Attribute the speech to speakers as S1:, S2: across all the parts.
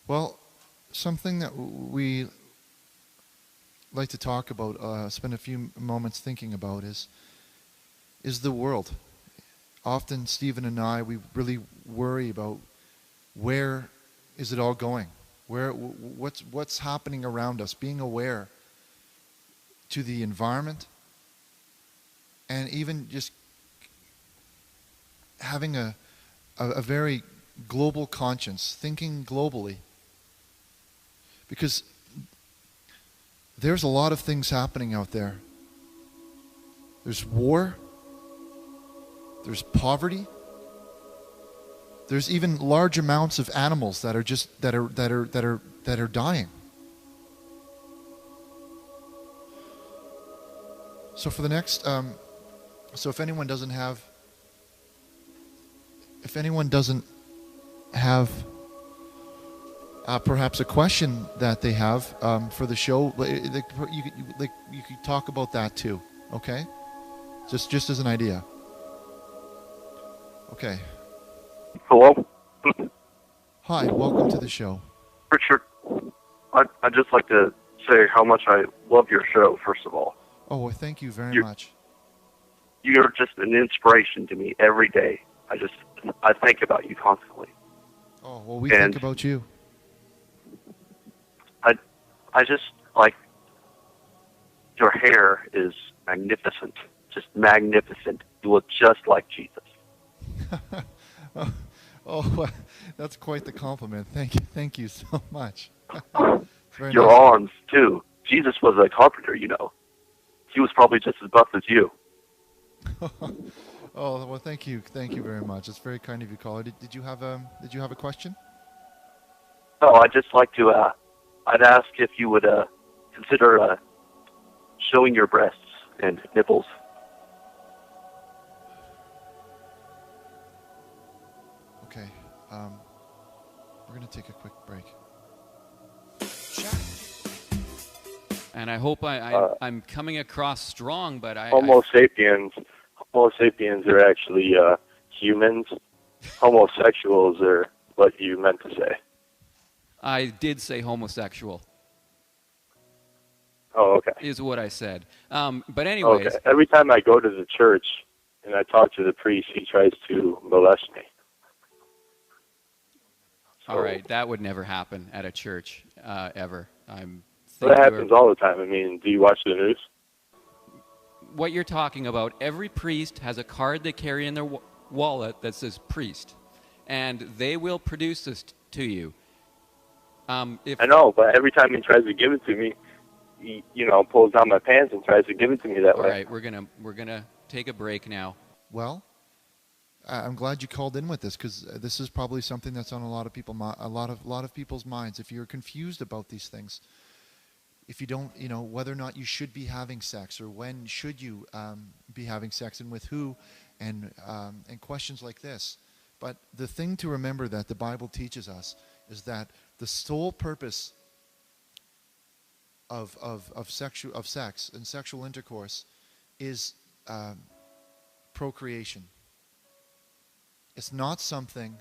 S1: Well, something that we like to talk about, spend a few moments thinking about is the world. Often, Stephen and I, we really worry about where is it all going, what's happening around us. Being aware to the environment, and even just having a very global conscience, thinking globally, because there's a lot of things happening out there. There's war. There's poverty. There's even large amounts of animals that are dying. So for the next, so if anyone doesn't have perhaps a question that they have for the show, you could talk about that too. Okay, just as an idea. Okay.
S2: Hello?
S1: Hi, welcome to the show.
S2: Richard, I'd just like to say how much I love your show, first of all.
S1: Oh, well, thank you very much.
S2: You're just an inspiration to me every day. I think about you constantly.
S1: Oh, well, we think about you.
S2: I just, like, your hair is magnificent. Just magnificent. You look just like Jesus.
S1: Oh, that's quite the compliment. Thank you so much.
S2: Your arms, too. Jesus was a carpenter, you know. He was probably just as buff as you.
S1: Oh, well, thank you very much. It's very kind of you, caller. Did you have a question?
S2: No, I'd just like to. I'd ask if you would consider showing your breasts and nipples.
S1: Okay, we're gonna take a quick break.
S3: And I hope I'm coming across strong, but
S4: Homo sapiens are actually humans. Homosexuals are what you meant to say.
S3: I did say homosexual.
S4: Oh, okay.
S3: Is what I said. But anyways.
S4: Okay. Every time I go to the church and I talk to the priest, he tries to molest me.
S3: All right, that would never happen at a church ever.
S4: That happens all the time. I mean, do you watch the news?
S3: What you're talking about, every priest has a card they carry in their wallet that says priest, and they will produce this to you.
S4: I know, but every time he tries to give it to me, he, pulls down my pants and tries to give it to me that way.
S3: All right, we're gonna take a break now.
S1: Well, I'm glad you called in with this, because this is probably something that's on a lot of people's minds. If you're confused about these things, if you don't, whether or not you should be having sex, or when should you be having sex, and with who, and questions like this. But the thing to remember that the Bible teaches us is that the sole purpose of sex and sexual intercourse is procreation. It's not something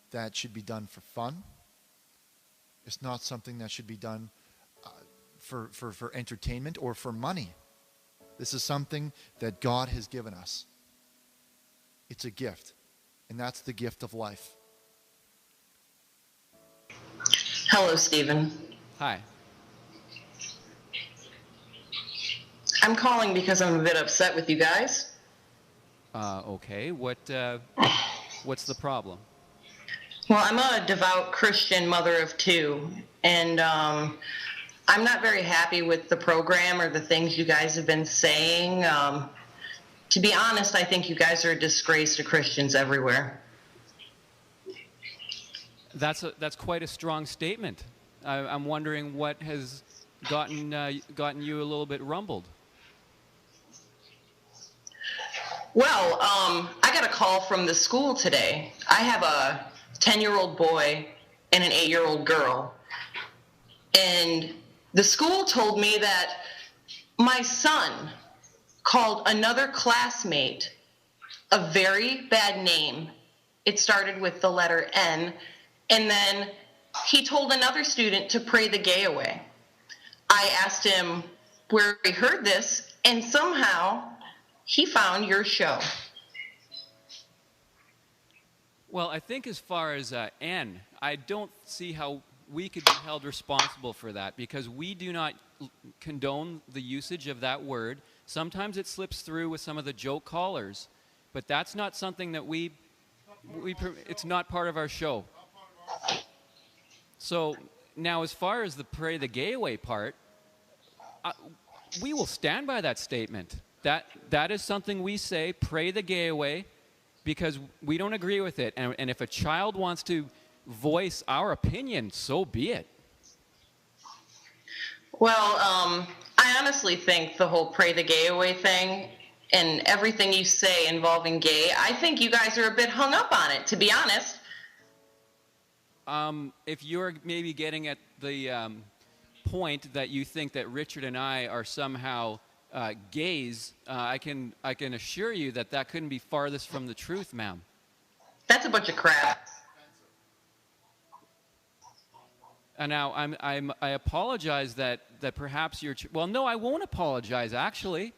S1: that should be done for fun. It's not something that should be done for entertainment or for money. This is something that God has given us. It's a gift, and that's the gift of life.
S5: Hello, Stephen.
S3: Hi.
S5: I'm calling because I'm a bit upset with you guys.
S3: Okay. What's the problem?
S5: Well, I'm a devout Christian mother of two, and I'm not very happy with the program or the things you guys have been saying. To be honest, I think you guys are a disgrace to Christians everywhere.
S3: That's quite a strong statement. I'm wondering what has gotten you a little bit rumbled.
S5: Well, I got a call from the school today. I have a 10-year-old boy and an 8-year-old girl. And the school told me that my son called another classmate a very bad name. It started with the letter N, and then he told another student to pray the gay away. I asked him where he heard this, and somehow he found your show.
S3: Well, I think as far as N, I don't see how we could be held responsible for that because we do not condone the usage of that word. Sometimes it slips through with some of the joke callers, but that's not something that it's not part of our show. So now as far as the pray the gay away part, we will stand by that statement. That is something we say, pray the gay away, because we don't agree with it. And if a child wants to voice our opinion, so be it.
S5: Well, I honestly think the whole pray the gay away thing and everything you say involving gay, I think you guys are a bit hung up on it, to be honest.
S3: If you're maybe getting at the point that you think that Richard and I are somehow gays, I can assure you that couldn't be farthest from the truth, ma'am.
S5: That's a bunch of crap.
S3: And now I apologize that perhaps you're. Well, no, I won't apologize. Actually,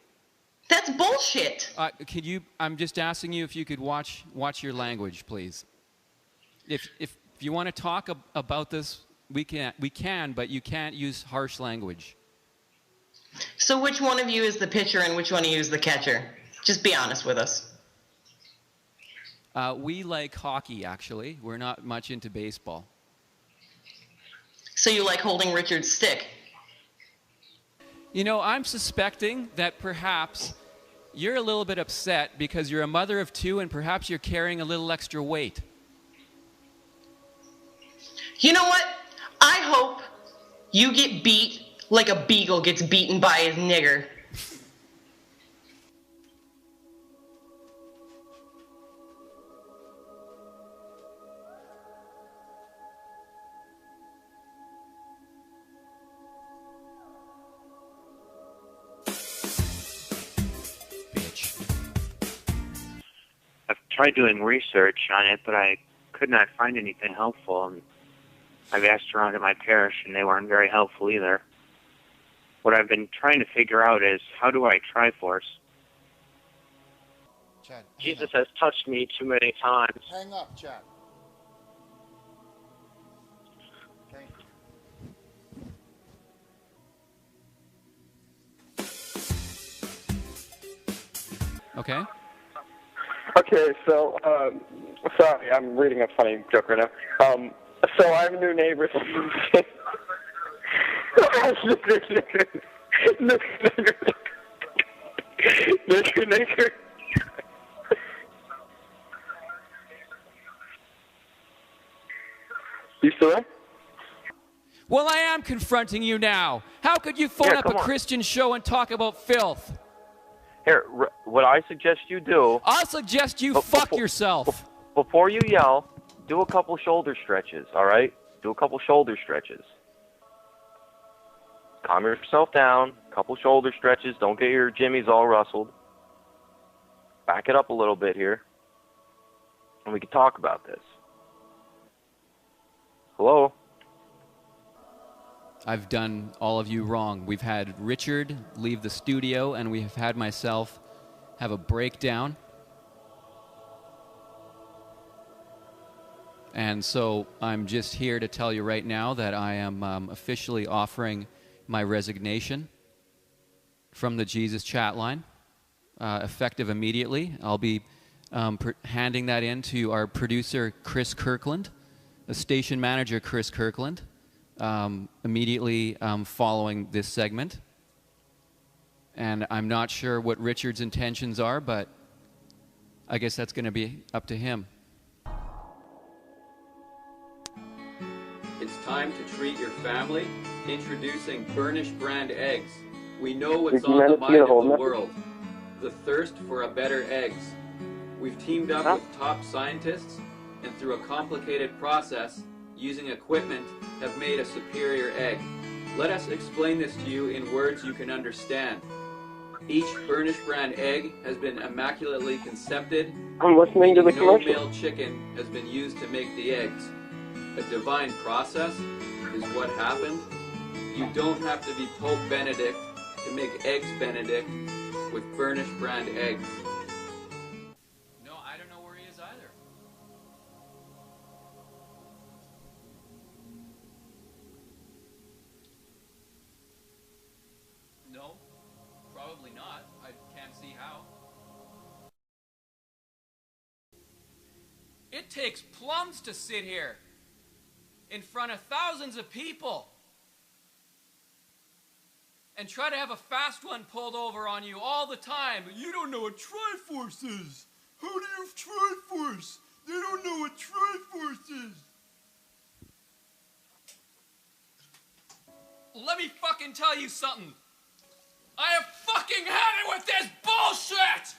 S5: that's bullshit.
S3: Could you? I'm just asking you if you could watch your language, please. If you want to talk about this, we can, but you can't use harsh language.
S5: So which one of you is the pitcher and which one of you is the catcher? Just be honest with us.
S3: We like hockey, actually. We're not much into baseball.
S5: So you like holding Richard's stick?
S3: You know, I'm suspecting that perhaps you're a little bit upset because you're a mother of two and perhaps you're carrying a little extra weight.
S5: You know what? I hope you get beat like a beagle gets beaten by his nigger.
S6: I've tried doing research on it, but I could not find anything helpful. And I've asked around at my parish, and they weren't very helpful either. What I've been trying to figure out is, how do I Triforce?
S1: Chad,
S6: Jesus has touched me too many times.
S1: hang up, Chad. Thank you.
S3: Okay?
S4: Okay, so, sorry, I'm reading a funny joke right now. So I have a new neighbor. Nigger. You still there?
S3: Well, I am confronting you now. How could you phone up a Christian show and talk about filth?
S6: Here, what I suggest you do...
S3: I'll suggest you fuck yourself.
S6: Before you yell, do a couple shoulder stretches, all right? Do a couple shoulder stretches. Calm yourself down, couple shoulder stretches. Don't get your jimmies all rustled. Back it up a little bit here, and we can talk about this. Hello?
S3: I've done all of you wrong. We've had Richard leave the studio, and we have had myself have a breakdown. And so I'm just here to tell you right now that I am officially offering my resignation from the Jesus chat line, effective immediately. I'll be handing that in to our producer, Chris Kirkland, the station manager, Chris Kirkland, immediately following this segment. And I'm not sure what Richard's intentions are, but I guess that's going to be up to him. It's time to treat your family. Introducing Burnish brand eggs. We know what's on the mind of the world. The thirst for a better eggs. We've teamed up with top scientists and through a complicated process, using equipment, have made a superior egg. Let us explain this to you in words you can understand. Each Burnish brand egg has been immaculately concepted.
S4: I'm listening to the commercial.
S3: No male chicken has been used to make the eggs. a divine process is what happened. You don't have to be Pope Benedict to make eggs Benedict with Burnish brand eggs. No, I don't know where he is either. No, probably not. I can't see how. It takes plums to sit here in front of thousands of people and try to have a fast one pulled over on you all the time. You don't know what Triforce is. How do you have Triforce? They don't know what Triforce is. Let me fucking tell you something. I have fucking had it with this bullshit!